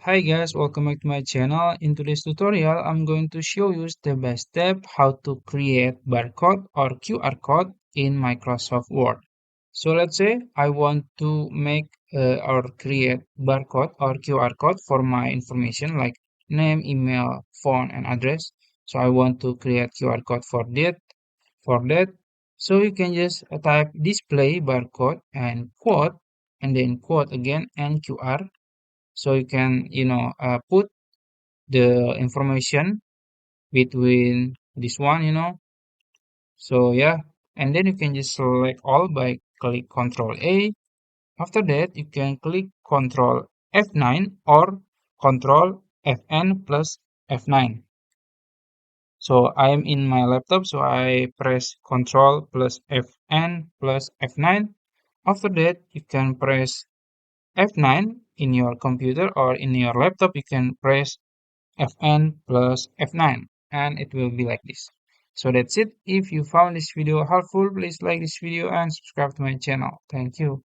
Hi guys, welcome back to my channel. In today's tutorial, I'm going to show you step by step how to create barcode or QR code in Microsoft Word. So let's say I want to make or create barcode or QR code for my information like name, email, phone, and address. So I want to create QR code for that. So you can just type display barcode and quote and then quote again and QR so you can put the information between this one. So yeah, and then you can just select all by click Control A. After that you can click Control F9 or Control Fn plus F9. So I am in my laptop, so I press Control plus Fn plus F9. After that you can press F9 in your computer or in your laptop. You can press Fn plus F9 and it will be like this. So that's it. If you found this video helpful, please like this video and subscribe to my channel. Thank you.